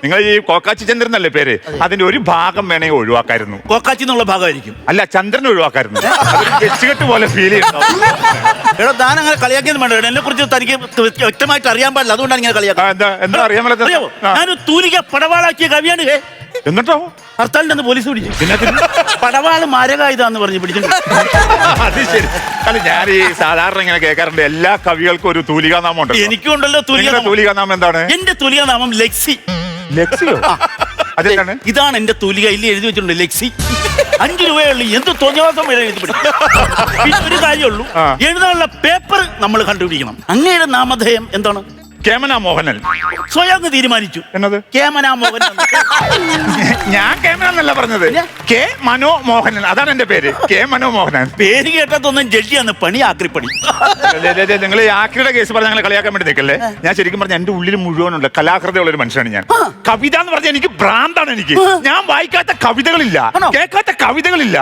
നിങ്ങൾ ഈ കോക്കാച്ചി ചന്ദ്രൻ എന്നല്ലേ പേര്, അതിന്റെ ഒരു ഭാഗം വേണമെങ്കിൽ ഒഴിവാക്കായിരുന്നു. കോക്കാച്ചി എന്നുള്ള ഭാഗമായിരിക്കും. അല്ല, ചന്ദ്രൻ ഒഴിവാക്കായിരുന്നു. വെച്ചുകെട്ട് പോലെ ഫീൽ ചെയ്യുന്നു. എടോ, താൻ അങ്ങനെ കളിയാക്കിയെന്ന് വേണ്ട. എന്നെ കുറിച്ച് തനിക്ക് വ്യക്തമായിട്ട് അറിയാൻ പാടില്ല, അതുകൊണ്ടാണ് ഇങ്ങനെ കളിയാക്കുന്നത്. എന്താ അറിയാൻ പറ്റാത്ത? അറിയാമോ, ഞാനൊരു തൂലിക പടവാളാക്കിയ കവിയാണ്. എന്നിട്ടോ ഹർത്താലിന്റെ പോലീസ് പിടിച്ചു. പടവാള് മാരകായുധാന്ന് പറഞ്ഞ് പിടിച്ചിട്ടുണ്ട്. അത് ശരി. അല്ല, ഞാൻ ഈ സാധാരണ ഇങ്ങനെ കേൾക്കാറുണ്ട്, എല്ലാ കവികൾക്കും ഒരു തൂലികാനാമം ഉണ്ട്. എനിക്കും ഉണ്ടല്ലോ തൂലികാനാമം. എന്താണ്? എന്റെ തൂലികാനാമം ലക്സി. ലക്സിയോ? അതെന്താണ്? ഇതാണ് എന്റെ തൂലിക. ഇല്ല, എഴുതി വെച്ചിട്ടുണ്ട് ലക്സി. 5 രൂപയുള്ളൂ. എന്ത് തോന്നിയവാസം വരെ എഴുതി പിടിക്കും. പിന്നെ ഒരു കാര്യമുള്ളൂ, എഴുതാനുള്ള പേപ്പർ നമ്മൾ കണ്ടുപിടിക്കണം. അങ്ങയുടെ നാമധേയം എന്താണ്? കേമന മോഹനൻ. സ്വയം തീരുമാനിച്ചു. എന്നത്? കേമന മോഹനൻ. ഞാൻ കേമന എന്നല്ല പറഞ്ഞത്, കെ മനോ മോഹനൻ. അതാണ് എന്റെ പേര്, കെ മനോ മോഹനൻ. പേര് കേട്ടതൊന്നും ജഡ്ജിയാണ്, പണി ആക്രിപ്പണി. നിങ്ങൾ ഈ ആക്രിയുടെ കേസ് പറഞ്ഞ ഞങ്ങളെ കളിയാക്കാൻ വേണ്ടി നിൽക്കല്ലേ. ഞാൻ ശരിക്കും പറഞ്ഞ എന്റെ ഉള്ളിൽ മുഴുവനുള്ള കലാകൃതയുള്ള ഒരു മനുഷ്യനാണ് ഞാൻ. കവിത എന്ന് പറഞ്ഞാൽ എനിക്ക് ഭ്രാന്താണ്. എനിക്ക് ഞാൻ വായിക്കാത്ത കവിതകളില്ല, കേൾക്കാത്ത കവിതകളില്ല.